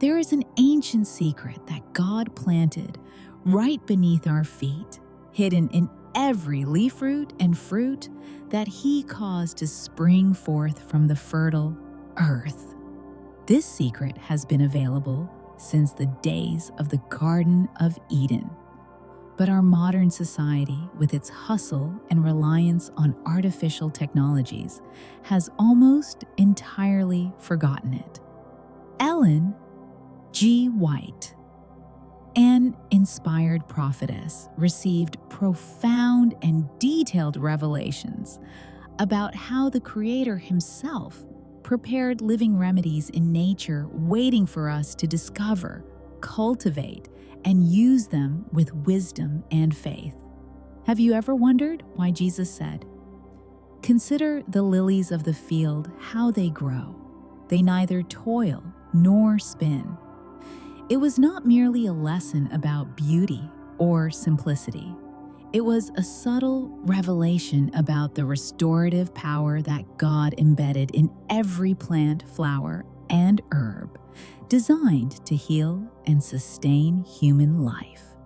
There is an ancient secret that God planted right beneath our feet, hidden in every leaf root and fruit that He caused to spring forth from the fertile earth. This secret has been available since the days of the Garden of Eden. But our modern society, with its hustle and reliance on artificial technologies, has almost entirely forgotten it. Ellen G. White, an inspired prophetess, received profound and detailed revelations about how the Creator Himself prepared living remedies in nature waiting for us to discover, cultivate, and use them with wisdom and faith. Have you ever wondered why Jesus said, "Consider the lilies of the field, how they grow. They neither toil nor spin." It was not merely a lesson about beauty or simplicity. It was a subtle revelation about the restorative power that God embedded in every plant, flower, and herb, designed to heal and sustain human life.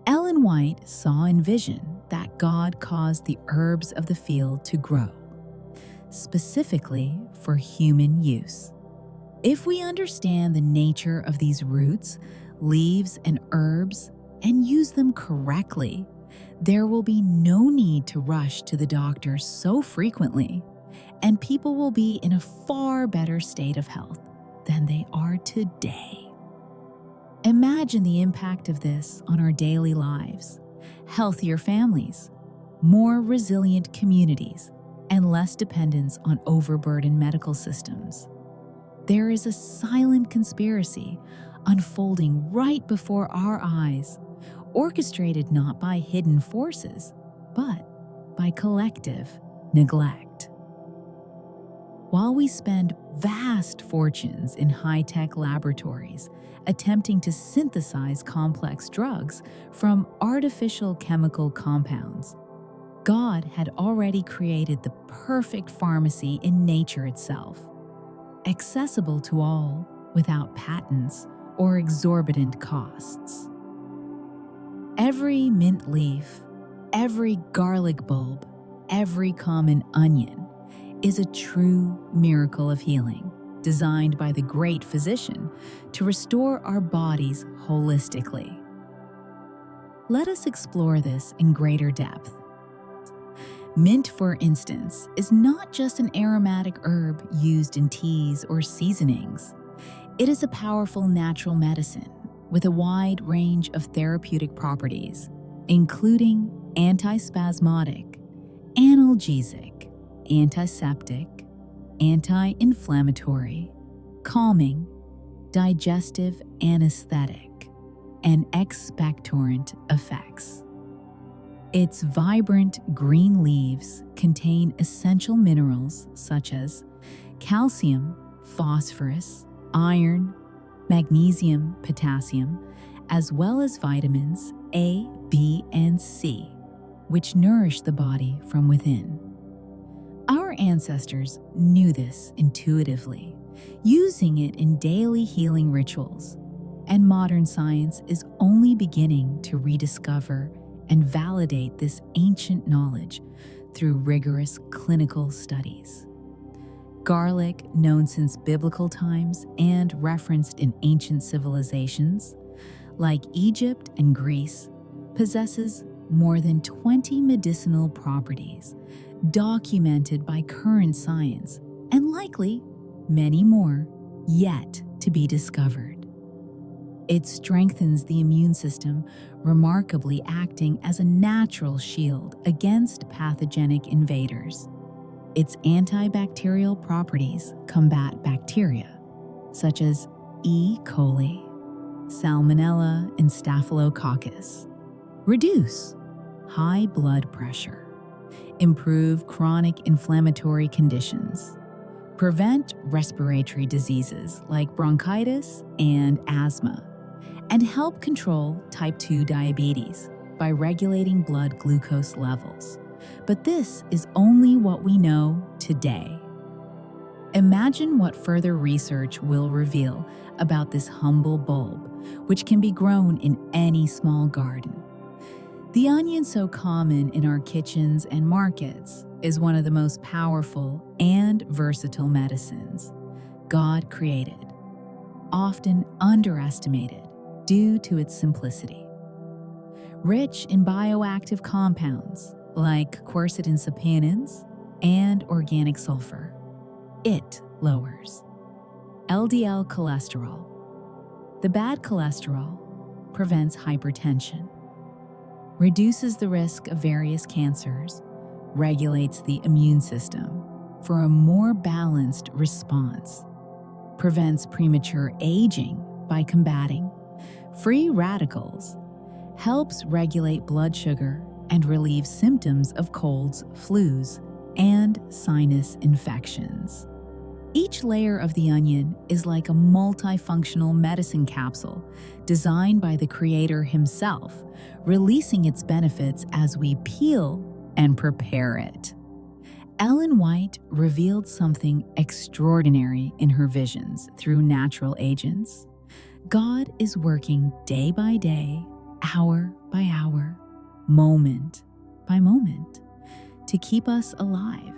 Ellen White saw in vision that God caused the herbs of the field to grow, specifically for human use. If we understand the nature of these roots, leaves, and herbs, and use them correctly, there will be no need to rush to the doctor so frequently, and people will be in a far better state of health than they are today. Imagine the impact of this on our daily lives: healthier families, more resilient communities, and less dependence on overburdened medical systems. There is a silent conspiracy unfolding right before our eyes, orchestrated not by hidden forces, but by collective neglect. While we spend vast fortunes in high-tech laboratories attempting to synthesize complex drugs from artificial chemical compounds, God had already created the perfect pharmacy in nature itself, accessible to all without patents or exorbitant costs. Every mint leaf, every garlic bulb, every common onion is a true miracle of healing, designed by the great physician to restore our bodies holistically. Let us explore this in greater depth. Mint, for instance, is not just an aromatic herb used in teas or seasonings. It is a powerful natural medicine with a wide range of therapeutic properties, including antispasmodic, analgesic, antiseptic, anti-inflammatory, calming, digestive anesthetic, and expectorant effects. Its vibrant green leaves contain essential minerals such as calcium, phosphorus, iron, magnesium, potassium, as well as vitamins A, B, and C, which nourish the body from within. Our ancestors knew this intuitively, using it in daily healing rituals, and modern science is only beginning to rediscover and validate this ancient knowledge through rigorous clinical studies. Garlic, known since biblical times and referenced in ancient civilizations, like Egypt and Greece, possesses more than 20 medicinal properties documented by current science, and likely many more yet to be discovered. It strengthens the immune system, remarkably acting as a natural shield against pathogenic invaders. Its antibacterial properties combat bacteria, such as E. coli, Salmonella, and Staphylococcus, reduce high blood pressure, improve chronic inflammatory conditions, prevent respiratory diseases like bronchitis and asthma, and help control type 2 diabetes by regulating blood glucose levels. But this is only what we know today. Imagine what further research will reveal about this humble bulb, which can be grown in any small garden. The onion, so common in our kitchens and markets, is one of the most powerful and versatile medicines God created, often underestimated due to its simplicity. Rich in bioactive compounds like quercetin saponins and organic sulfur, it lowers LDL cholesterol, the bad cholesterol, prevents hypertension, reduces the risk of various cancers, regulates the immune system for a more balanced response, prevents premature aging by combating free radicals, helps regulate blood sugar, and relieves symptoms of colds, flus, and sinus infections. Each layer of the onion is like a multifunctional medicine capsule designed by the Creator Himself, releasing its benefits as we peel and prepare it. Ellen White revealed something extraordinary in her visions through natural agents. God is working day by day, hour by hour, moment by moment, to keep us alive,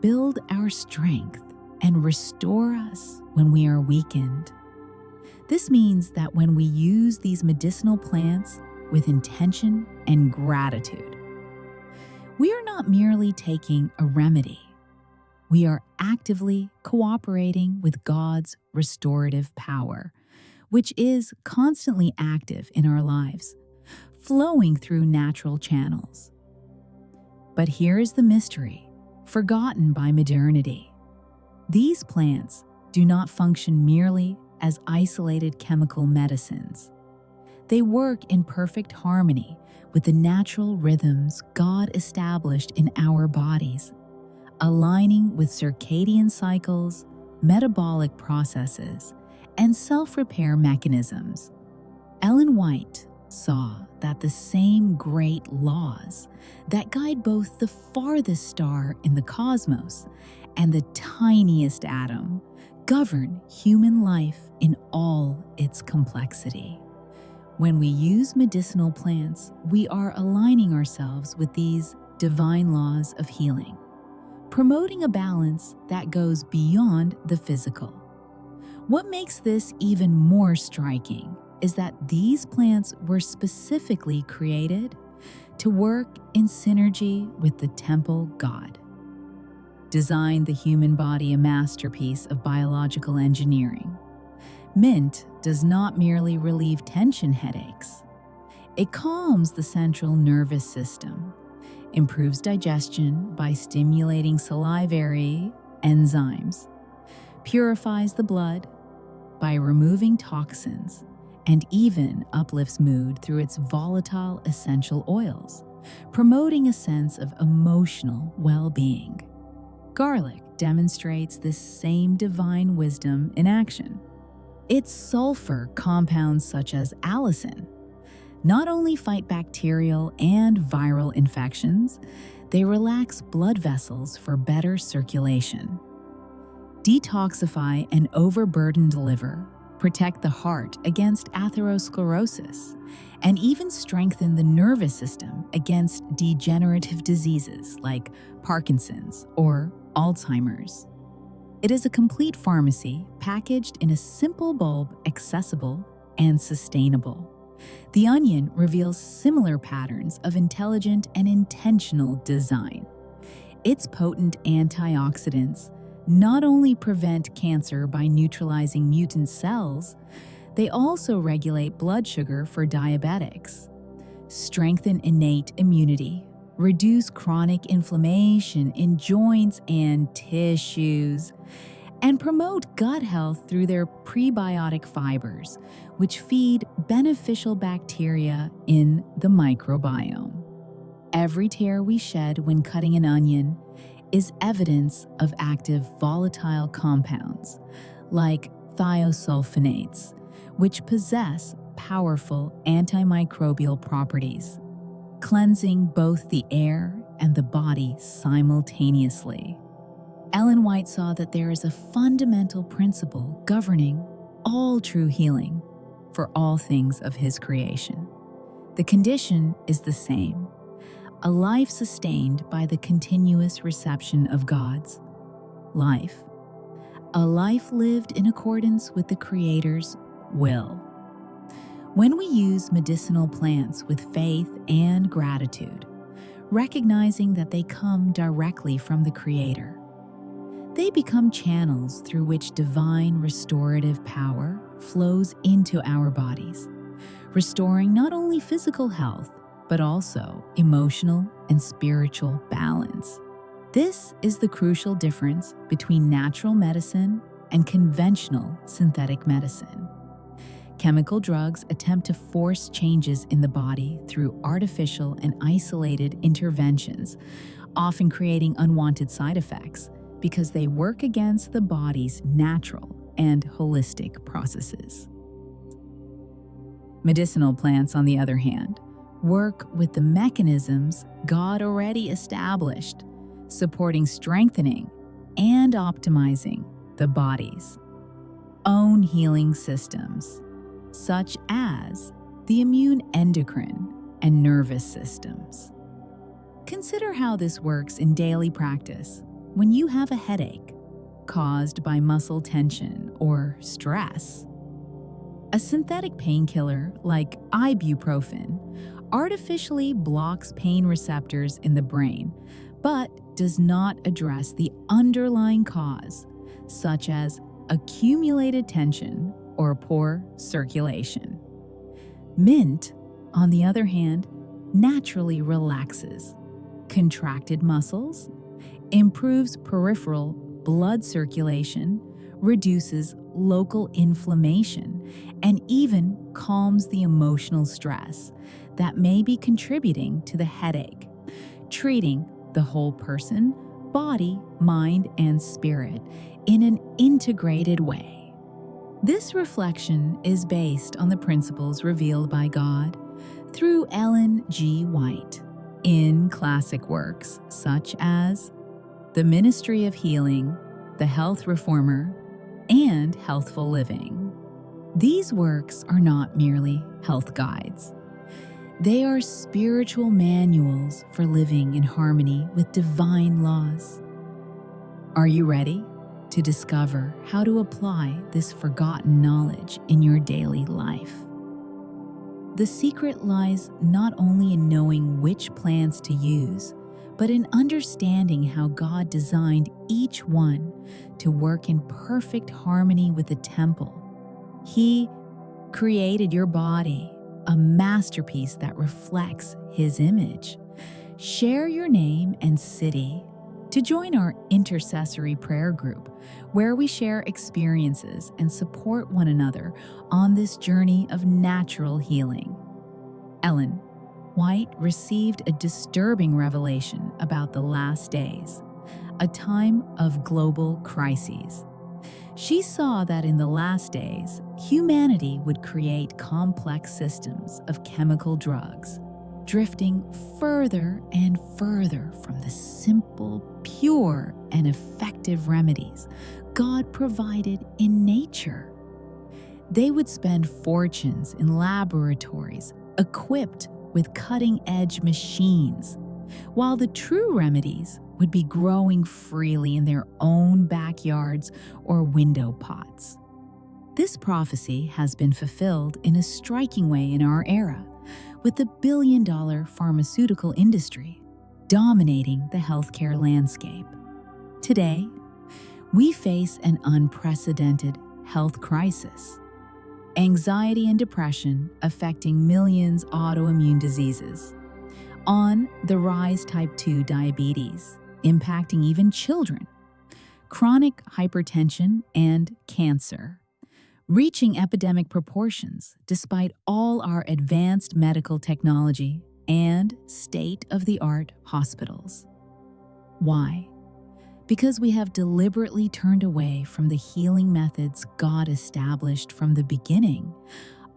build our strength, and restore us when we are weakened. This means that when we use these medicinal plants with intention and gratitude, we are not merely taking a remedy. We are actively cooperating with God's restorative power, which is constantly active in our lives, flowing through natural channels. But here is the mystery, forgotten by modernity. These plants do not function merely as isolated chemical medicines. They work in perfect harmony with the natural rhythms God established in our bodies, aligning with circadian cycles, metabolic processes, and self-repair mechanisms. Ellen White saw that the same great laws that guide both the farthest star in the cosmos and the tiniest atom govern human life in all its complexity. When we use medicinal plants, we are aligning ourselves with these divine laws of healing, promoting a balance that goes beyond the physical. What makes this even more striking is that these plants were specifically created to work in synergy with the temple God. Designed the human body a masterpiece of biological engineering, mint does not merely relieve tension headaches. It calms the central nervous system, improves digestion by stimulating salivary enzymes, purifies the blood by removing toxins, and even uplifts mood through its volatile essential oils, promoting a sense of emotional well-being. Garlic demonstrates this same divine wisdom in action. Its sulfur compounds such as allicin not only fight bacterial and viral infections, they relax blood vessels for better circulation, detoxify an overburdened liver, protect the heart against atherosclerosis, and even strengthen the nervous system against degenerative diseases like Parkinson's or Alzheimer's. It is a complete pharmacy packaged in a simple bulb, accessible and sustainable. The onion reveals similar patterns of intelligent and intentional design. Its potent antioxidants not only prevent cancer by neutralizing mutant cells, they also regulate blood sugar for diabetics, strengthen innate immunity, reduce chronic inflammation in joints and tissues, and promote gut health through their prebiotic fibers, which feed beneficial bacteria in the microbiome. Every tear we shed when cutting an onion is evidence of active volatile compounds like thiosulfonates, which possess powerful antimicrobial properties, cleansing both the air and the body simultaneously. Ellen White saw that there is a fundamental principle governing all true healing for all things of His creation. The condition is the same: a life sustained by the continuous reception of God's life, a life lived in accordance with the Creator's will. When we use medicinal plants with faith and gratitude, recognizing that they come directly from the Creator, they become channels through which divine restorative power flows into our bodies, restoring not only physical health, but also emotional and spiritual balance. This is the crucial difference between natural medicine and conventional synthetic medicine. Chemical drugs attempt to force changes in the body through artificial and isolated interventions, often creating unwanted side effects because they work against the body's natural and holistic processes. Medicinal plants, on the other hand, work with the mechanisms God already established, supporting strengthening and optimizing the body's own healing systems, such as the immune, endocrine, and nervous systems. Consider how this works in daily practice when you have a headache caused by muscle tension or stress. A synthetic painkiller like ibuprofen artificially blocks pain receptors in the brain, but does not address the underlying cause, such as accumulated tension or poor circulation. Mint, on the other hand, naturally relaxes contracted muscles, improves peripheral blood circulation, reduces local inflammation, and even calms the emotional stress that may be contributing to the headache, treating the whole person, body, mind, and spirit in an integrated way. This reflection is based on the principles revealed by God through Ellen G. White in classic works such as The Ministry of Healing, The Health Reformer, and Healthful Living. These works are not merely health guides. They are spiritual manuals for living in harmony with divine laws. Are you ready to discover how to apply this forgotten knowledge in your daily life? The secret lies not only in knowing which plants to use, but in understanding how God designed each one to work in perfect harmony with the temple. He created your body, a masterpiece that reflects His image. Share your name and city to join our intercessory prayer group, where we share experiences and support one another on this journey of natural healing. Ellen White received a disturbing revelation about the last days, a time of global crises. She saw that in the last days, humanity would create complex systems of chemical drugs, drifting further and further from the simple, pure, and effective remedies God provided in nature. They would spend fortunes in laboratories equipped with cutting-edge machines, while the true remedies would be growing freely in their own backyards or window pots. This prophecy has been fulfilled in a striking way in our era, with the billion-dollar pharmaceutical industry dominating the healthcare landscape. Today, we face an unprecedented health crisis. Anxiety and depression affecting millions of autoimmune diseases. On the rise, type 2 diabetes, impacting even children. Chronic hypertension and cancer, reaching epidemic proportions despite all our advanced medical technology and state-of-the-art hospitals. Why? Because we have deliberately turned away from the healing methods God established from the beginning,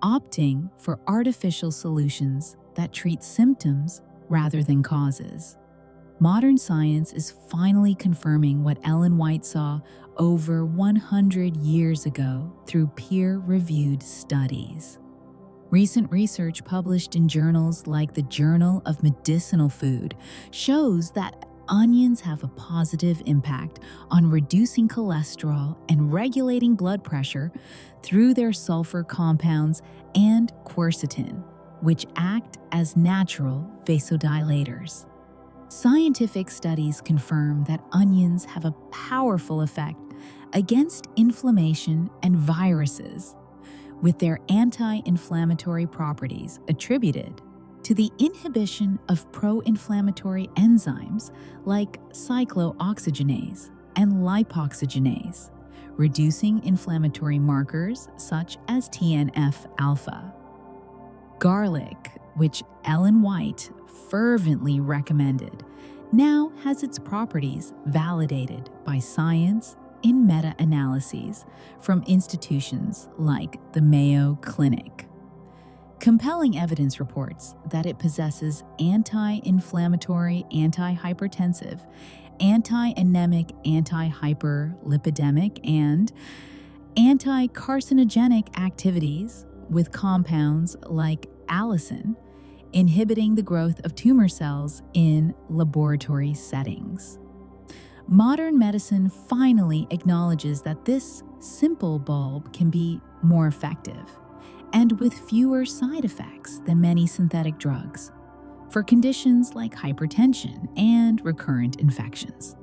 opting for artificial solutions that treat symptoms rather than causes. Modern science is finally confirming what Ellen White saw over 100 years ago through peer-reviewed studies. Recent research published in journals like the Journal of Medicinal Food shows that onions have a positive impact on reducing cholesterol and regulating blood pressure through their sulfur compounds and quercetin, which act as natural vasodilators. Scientific studies confirm that onions have a powerful effect against inflammation and viruses, with their anti-inflammatory properties attributed to the inhibition of pro-inflammatory enzymes like cyclooxygenase and lipoxygenase, reducing inflammatory markers such as TNF-alpha. Garlic, which Ellen White fervently recommended, now has its properties validated by science in meta-analyses from institutions like the Mayo Clinic. Compelling evidence reports that it possesses anti-inflammatory, anti-hypertensive, anti-anemic, anti-hyperlipidemic, and anti-carcinogenic activities, with compounds like allicin inhibiting the growth of tumor cells in laboratory settings. Modern medicine finally acknowledges that this simple bulb can be more effective and with fewer side effects than many synthetic drugs for conditions like hypertension and recurrent infections.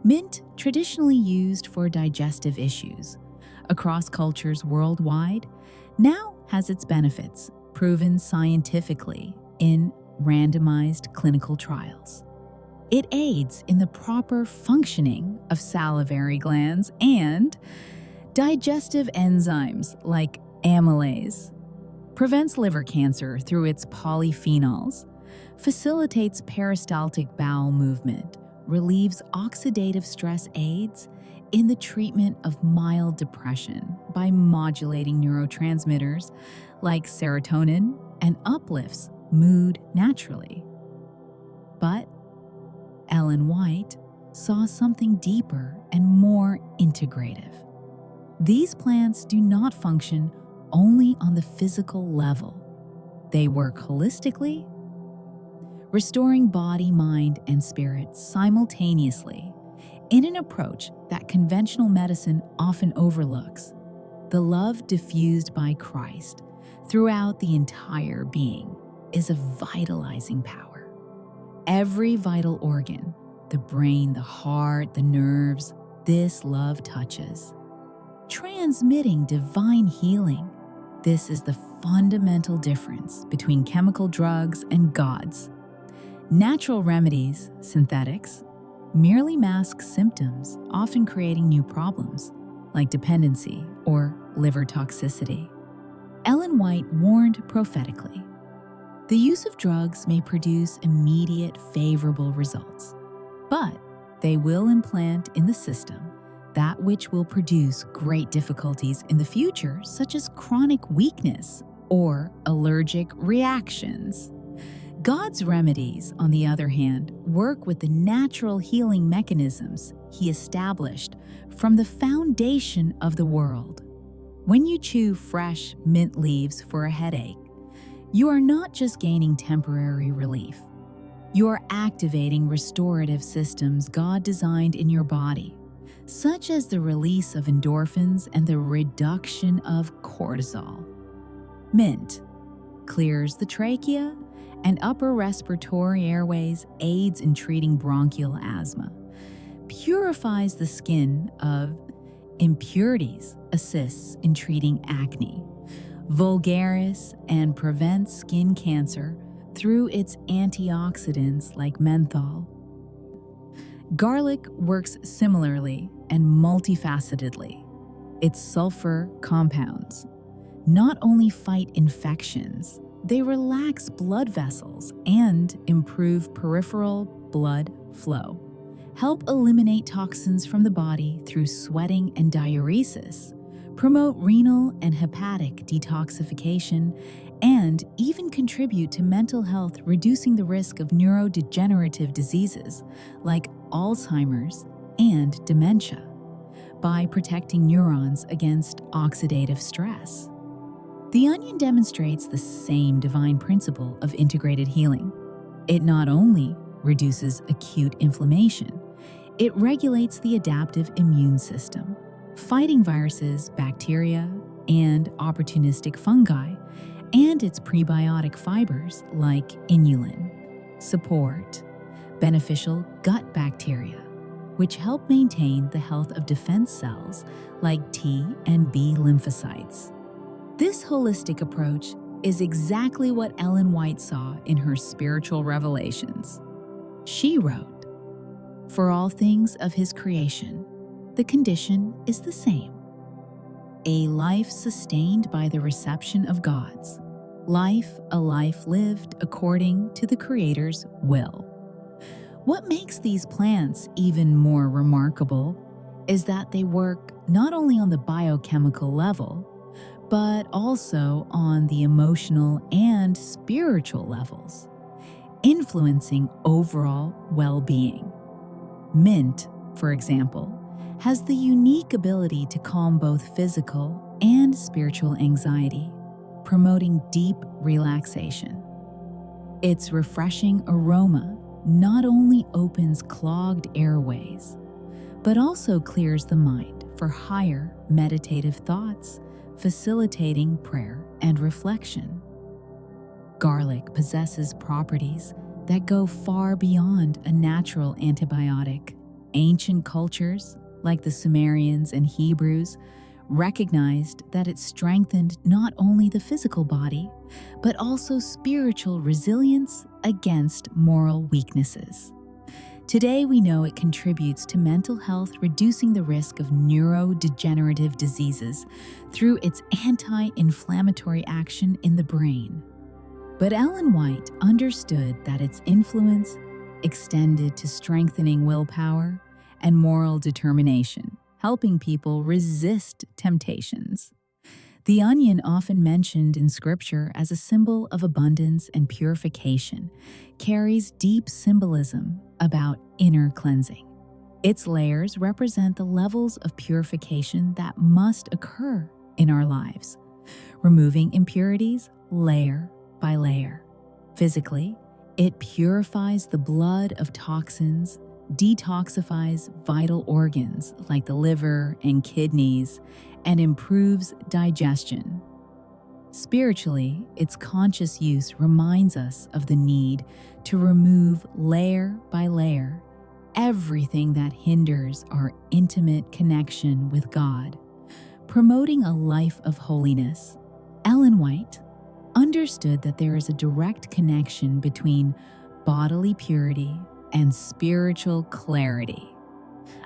Mint, traditionally used for digestive issues across cultures worldwide, now has its benefits proven scientifically in randomized clinical trials. It aids in the proper functioning of salivary glands and digestive enzymes like amylase, prevents liver cancer through its polyphenols, facilitates peristaltic bowel movement, relieves oxidative stress, aids in the treatment of mild depression by modulating neurotransmitters like serotonin, and uplifts mood naturally. But Ellen White saw something deeper and more integrative. These plants do not function only on the physical level. They work holistically, restoring body, mind, and spirit simultaneously in an approach that conventional medicine often overlooks. The love diffused by Christ throughout the entire being is a vitalizing power. Every vital organ, the brain, the heart, the nerves, this love touches, transmitting divine healing. This is the fundamental difference between chemical drugs and gods. Natural remedies, synthetics, merely mask symptoms, often creating new problems like dependency or liver toxicity. Ellen White warned prophetically, the use of drugs may produce immediate favorable results, but they will implant in the system that which will produce great difficulties in the future, such as chronic weakness or allergic reactions. God's remedies, on the other hand, work with the natural healing mechanisms He established from the foundation of the world. When you chew fresh mint leaves for a headache, you are not just gaining temporary relief. You are activating restorative systems God designed in your body, such as the release of endorphins and the reduction of cortisol. Mint clears the trachea and upper respiratory airways, aids in treating bronchial asthma, purifies the skin of impurities, assists in treating acne, vulgaris, and prevents skin cancer through its antioxidants like menthol. Garlic works similarly and multifacetedly. Its sulfur compounds not only fight infections, they relax blood vessels and improve peripheral blood flow, help eliminate toxins from the body through sweating and diuresis, promote renal and hepatic detoxification, and even contribute to mental health, reducing the risk of neurodegenerative diseases like Alzheimer's and dementia by protecting neurons against oxidative stress. The onion demonstrates the same divine principle of integrated healing. It not only reduces acute inflammation, it regulates the adaptive immune system, fighting viruses, bacteria, and opportunistic fungi, and its prebiotic fibers like inulin support beneficial gut bacteria, which help maintain the health of defense cells like T and B lymphocytes. This holistic approach is exactly what Ellen White saw in her spiritual revelations. She wrote, "For all things of His creation, the condition is the same. A life sustained by the reception of God's life, a life lived according to the Creator's will." What makes these plants even more remarkable is that they work not only on the biochemical level, but also on the emotional and spiritual levels, influencing overall well-being. Mint, for example, has the unique ability to calm both physical and spiritual anxiety, promoting deep relaxation. Its refreshing aroma not only opens clogged airways, but also clears the mind for higher meditative thoughts, facilitating prayer and reflection. Garlic possesses properties that go far beyond a natural antibiotic. Ancient cultures, like the Sumerians and Hebrews, recognized that it strengthened not only the physical body, but also spiritual resilience against moral weaknesses. Today, we know it contributes to mental health, reducing the risk of neurodegenerative diseases through its anti-inflammatory action in the brain. But Ellen White understood that its influence extended to strengthening willpower and moral determination, helping people resist temptations. The onion, often mentioned in Scripture as a symbol of abundance and purification, carries deep symbolism about inner cleansing. Its layers represent the levels of purification that must occur in our lives, removing impurities layer by layer. Physically, it purifies the blood of toxins, detoxifies vital organs like the liver and kidneys, and improves digestion. Spiritually, its conscious use reminds us of the need to remove layer by layer everything that hinders our intimate connection with God, promoting a life of holiness. Ellen White understood that there is a direct connection between bodily purity and spiritual clarity.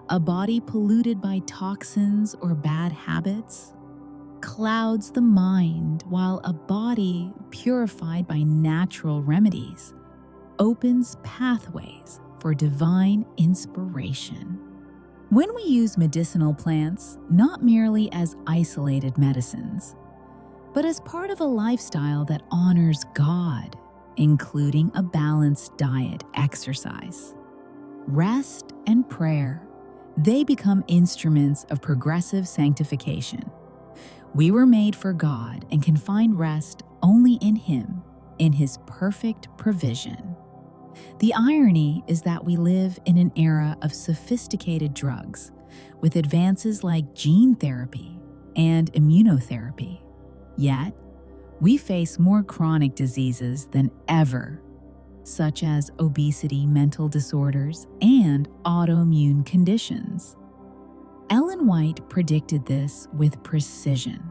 A body polluted by toxins or bad habits clouds the mind, while a body purified by natural remedies opens pathways for divine inspiration. When we use medicinal plants not merely as isolated medicines, but as part of a lifestyle that honors God, including a balanced diet, exercise, rest, and prayer, they become instruments of progressive sanctification. We were made for God and can find rest only in Him, in His perfect provision. The irony is that we live in an era of sophisticated drugs, with advances like gene therapy and immunotherapy. Yet, we face more chronic diseases than ever, such as obesity, mental disorders, and autoimmune conditions. Ellen White predicted this with precision.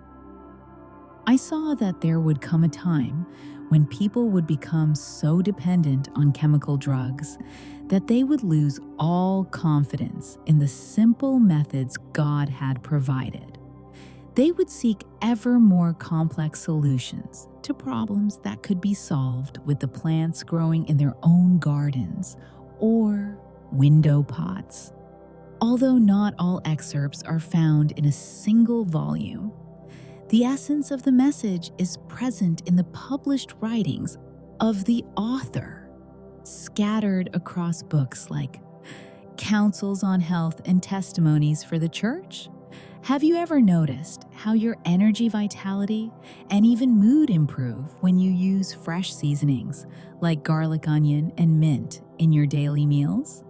I saw that there would come a time when people would become so dependent on chemical drugs that they would lose all confidence in the simple methods God had provided. They would seek ever more complex solutions to problems that could be solved with the plants growing in their own gardens or window pots. Although not all excerpts are found in a single volume, the essence of the message is present in the published writings of the author, scattered across books like Counsels on Health and Testimonies for the Church. Have you ever noticed how your energy, vitality, and even mood improve when you use fresh seasonings like garlic, onion, and mint in your daily meals?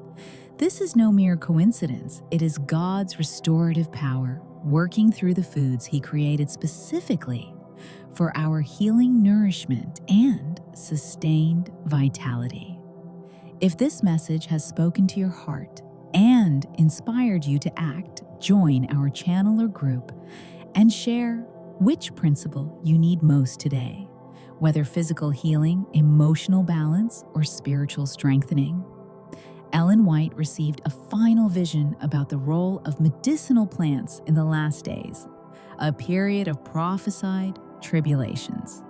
This is no mere coincidence. It is God's restorative power working through the foods He created specifically for our healing nourishment and sustained vitality. If this message has spoken to your heart and inspired you to act, join our channel or group and share which principle you need most today, whether physical healing, emotional balance, or spiritual strengthening. Ellen White received a final vision about the role of medicinal plants in the last days, a period of prophesied tribulations.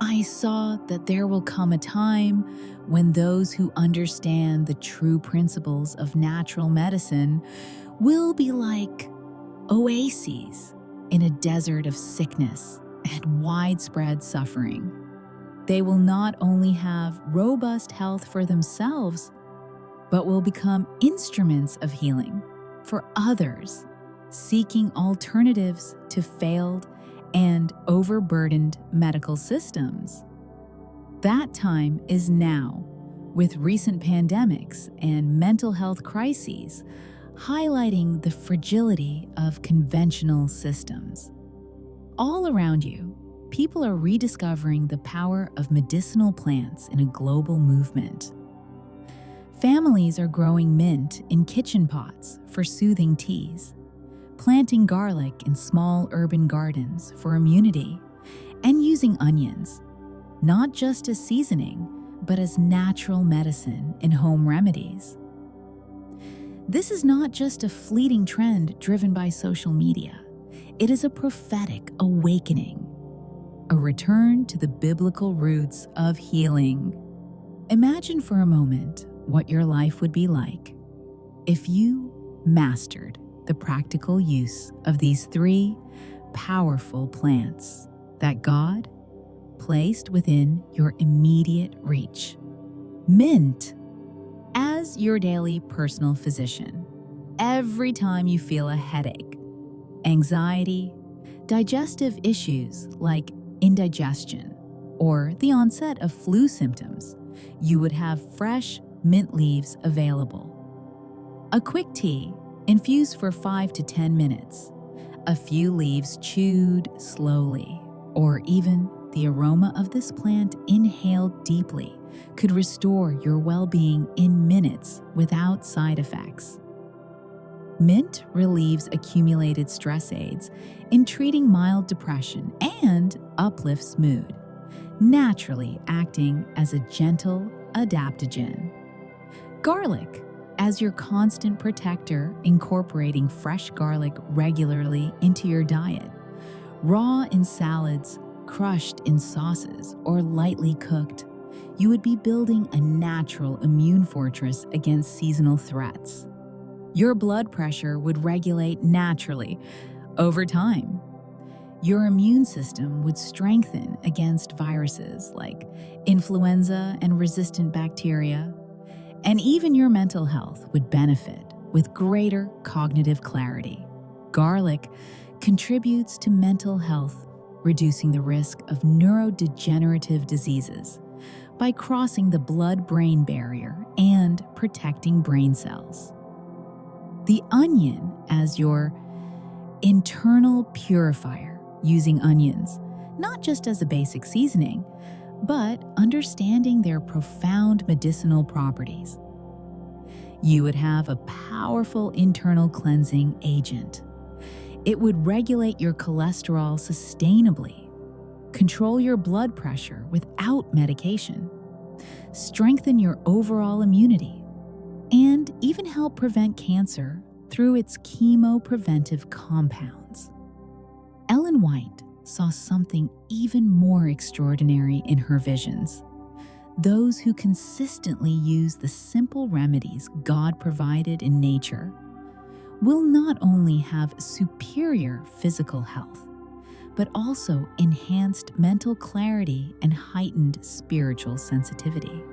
I saw that there will come a time when those who understand the true principles of natural medicine will be like oases in a desert of sickness and widespread suffering. They will not only have robust health for themselves, but will become instruments of healing for others, seeking alternatives to failed and overburdened medical systems. That time is now, with recent pandemics and mental health crises highlighting the fragility of conventional systems. All around you, people are rediscovering the power of medicinal plants in a global movement. Families are growing mint in kitchen pots for soothing teas, planting garlic in small urban gardens for immunity, and using onions, not just as seasoning, but as natural medicine in home remedies. This is not just a fleeting trend driven by social media. It is a prophetic awakening, a return to the biblical roots of healing. Imagine for a moment what your life would be like if you mastered the practical use of these three powerful plants that God placed within your immediate reach. Mint, as your daily personal physician, every time you feel a headache, anxiety, digestive issues like indigestion, or the onset of flu symptoms, you would have fresh mint leaves available. A quick tea, infused for 5 to 10 minutes, a few leaves chewed slowly, or even the aroma of this plant inhaled deeply could restore your well-being in minutes without side effects. Mint relieves accumulated stress aids in treating mild depression and uplifts mood, naturally acting as a gentle adaptogen. Garlic, as your constant protector, incorporating fresh garlic regularly into your diet, raw in salads, crushed in sauces, or lightly cooked, you would be building a natural immune fortress against seasonal threats. Your blood pressure would regulate naturally over time. Your immune system would strengthen against viruses like influenza and resistant bacteria, and even your mental health would benefit with greater cognitive clarity. Garlic contributes to mental health, reducing the risk of neurodegenerative diseases by crossing the blood-brain barrier and protecting brain cells. The onion as your internal purifier, using onions not just as a basic seasoning, but understanding their profound medicinal properties. You would have a powerful internal cleansing agent. It would regulate your cholesterol sustainably, control your blood pressure without medication, strengthen your overall immunity, and even help prevent cancer through its chemopreventive compounds. Ellen White saw something even more extraordinary in her visions. Those who consistently use the simple remedies God provided in nature will not only have superior physical health, but also enhanced mental clarity and heightened spiritual sensitivity.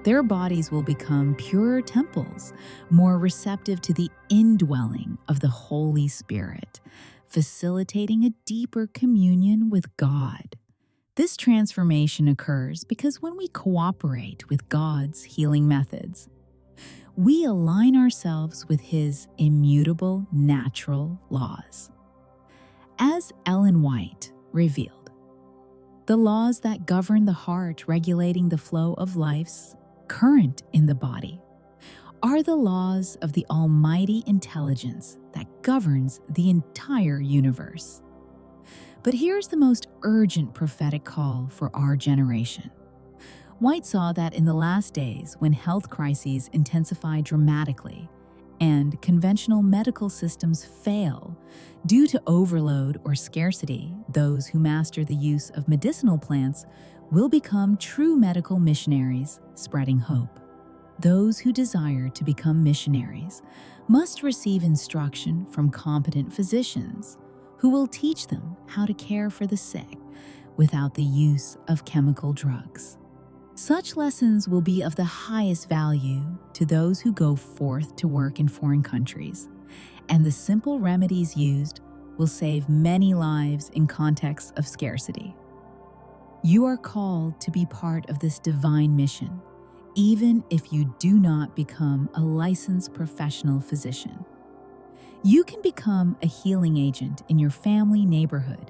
Their bodies will become purer temples, more receptive to the indwelling of the Holy Spirit, facilitating a deeper communion with God. This transformation occurs because when we cooperate with God's healing methods, we align ourselves with His immutable natural laws. As Ellen White revealed, the laws that govern the heart regulating the flow of life's current in the body are the laws of the almighty intelligence that governs the entire universe. But here's the most urgent prophetic call for our generation. White saw that in the last days, when health crises intensify dramatically and conventional medical systems fail due to overload or scarcity, those who master the use of medicinal plants will become true medical missionaries, spreading hope. Those who desire to become missionaries must receive instruction from competent physicians who will teach them how to care for the sick without the use of chemical drugs. Such lessons will be of the highest value to those who go forth to work in foreign countries, and the simple remedies used will save many lives in contexts of scarcity. You are called to be part of this divine mission, even if you do not become a licensed professional physician. You can become a healing agent in your family, neighborhood,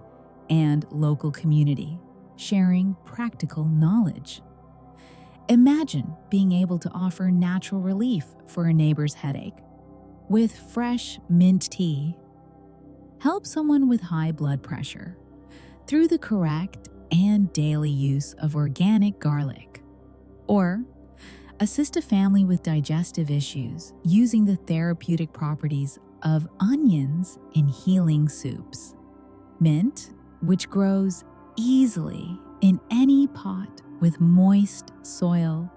and local community, sharing practical knowledge. Imagine being able to offer natural relief for a neighbor's headache with fresh mint tea. Help someone with high blood pressure through the correct and daily use of organic garlic. Or assist a family with digestive issues using the therapeutic properties of onions in healing soups. Mint, which grows easily in any pot with moist soil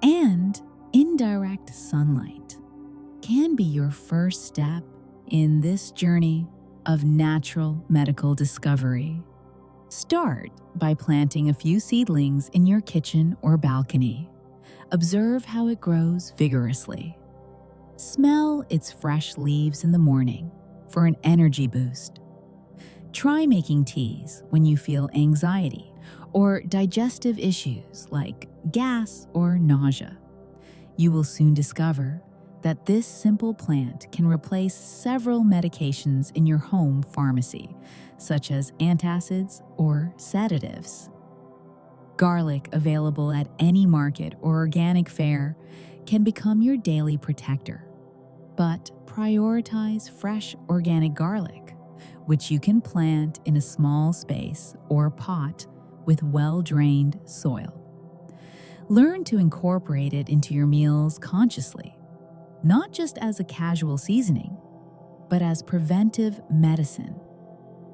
and indirect sunlight, can be your first step in this journey of natural medical discovery. Start by planting a few seedlings in your kitchen or balcony. Observe how it grows vigorously. Smell its fresh leaves in the morning for an energy boost. Try making teas when you feel anxiety or digestive issues like gas or nausea. You will soon discover that this simple plant can replace several medications in your home pharmacy, such as antacids or sedatives. Garlic, available at any market or organic fair, can become your daily protector. But prioritize fresh organic garlic, which you can plant in a small space or pot with well-drained soil. Learn to incorporate it into your meals consciously, not just as a casual seasoning, but as preventive medicine.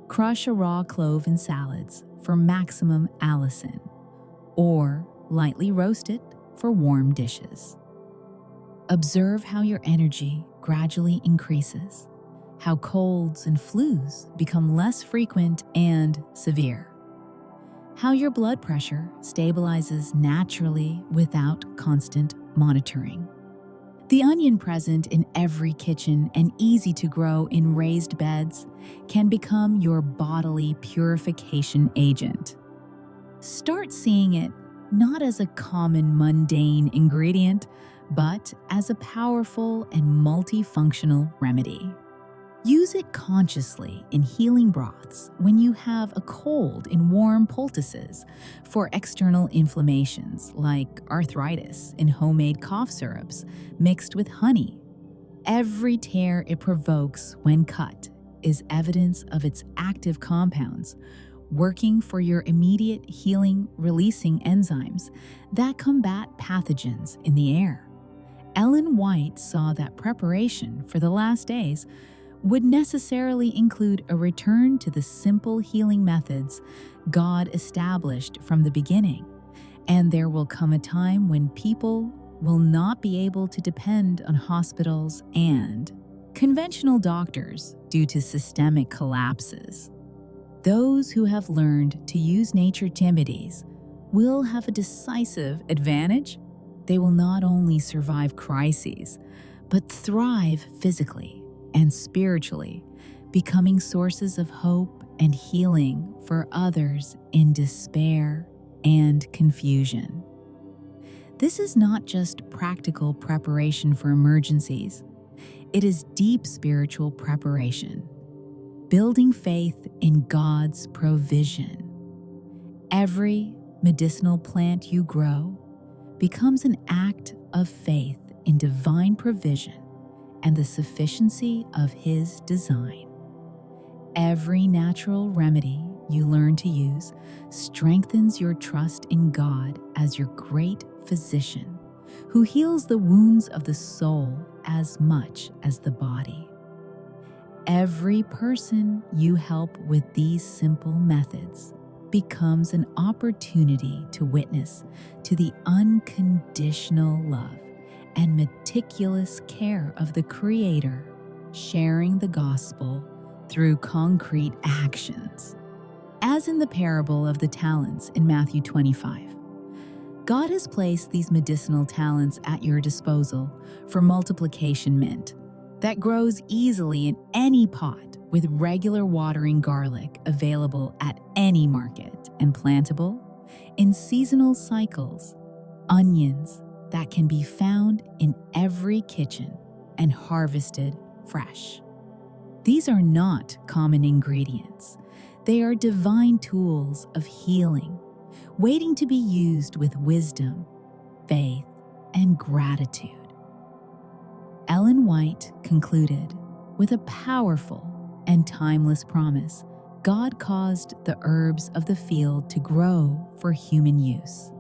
Crush a raw clove in salads for maximum allicin, or lightly roast it for warm dishes. Observe how your energy gradually increases, how colds and flus become less frequent and severe, how your blood pressure stabilizes naturally without constant monitoring. The onion, present in every kitchen and easy to grow in raised beds, can become your bodily purification agent. Start seeing it not as a common mundane ingredient, but as a powerful and multifunctional remedy. Use it consciously in healing broths when you have a cold, in warm poultices for external inflammations like arthritis, in homemade cough syrups mixed with honey. Every tear it provokes when cut is evidence of its active compounds working for your immediate healing, releasing enzymes that combat pathogens in the air. Ellen White saw that preparation for the last days would necessarily include a return to the simple healing methods God established from the beginning, and there will come a time when people will not be able to depend on hospitals and conventional doctors due to systemic collapses. Those who have learned to use nature's remedies will have a decisive advantage. They will not only survive crises, but thrive physically and spiritually, becoming sources of hope and healing for others in despair and confusion. This is not just practical preparation for emergencies. It is deep spiritual preparation, building faith in God's provision. Every medicinal plant you grow becomes an act of faith in divine provision and the sufficiency of His design. Every natural remedy you learn to use strengthens your trust in God as your great physician, who heals the wounds of the soul as much as the body. Every person you help with these simple methods becomes an opportunity to witness to the unconditional love and meticulous care of the Creator, sharing the gospel through concrete actions. As in the parable of the talents in Matthew 25, God has placed these medicinal talents at your disposal for multiplication mint that grows easily in any pot with regular watering garlic available at any market and plantable in seasonal cycles, onions that can be found in every kitchen and harvested fresh. These are not common ingredients. They are divine tools of healing, waiting to be used with wisdom, faith, and gratitude. Ellen White concluded with a powerful and timeless promise. God caused the herbs of the field to grow for human use.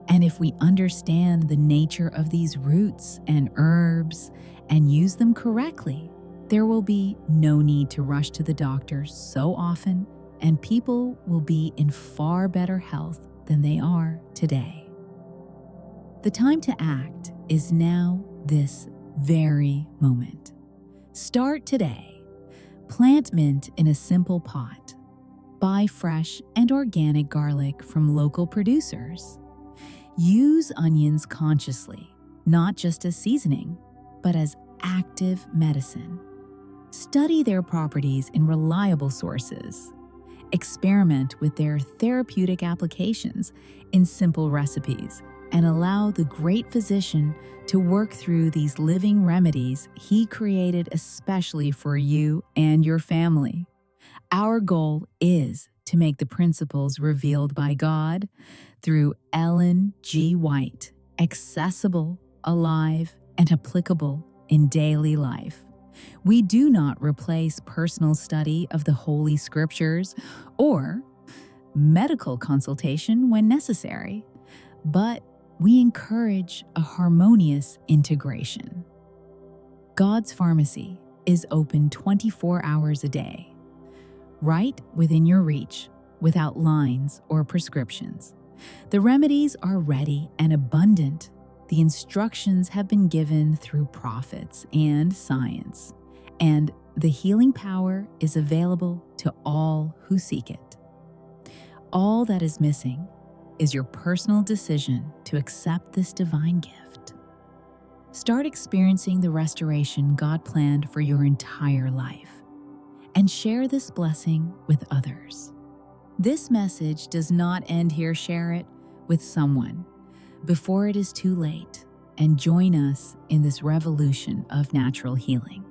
And if we understand the nature of these roots and herbs and use them correctly, there will be no need to rush to the doctor so often, and people will be in far better health than they are today. The time to act is now, this very moment. Start today. Plant mint in a simple pot. Buy fresh and organic garlic from local producers. Use onions consciously, not just as seasoning, but as active medicine. Study their properties in reliable sources. Experiment with their therapeutic applications in simple recipes and allow the great physician to work through these living remedies He created especially for you and your family. Our goal is to make the principles revealed by God through Ellen G. White accessible, alive, and applicable in daily life. We do not replace personal study of the Holy Scriptures or medical consultation when necessary, but we encourage a harmonious integration. God's Pharmacy is open 24 hours a day, right within your reach, without lines or prescriptions. The remedies are ready and abundant. The instructions have been given through prophets and science, and the healing power is available to all who seek it. All that is missing is your personal decision to accept this divine gift. Start experiencing the restoration God planned for your entire life, and share this blessing with others. This message does not end here. Share it with someone before it is too late, and join us in this revolution of natural healing.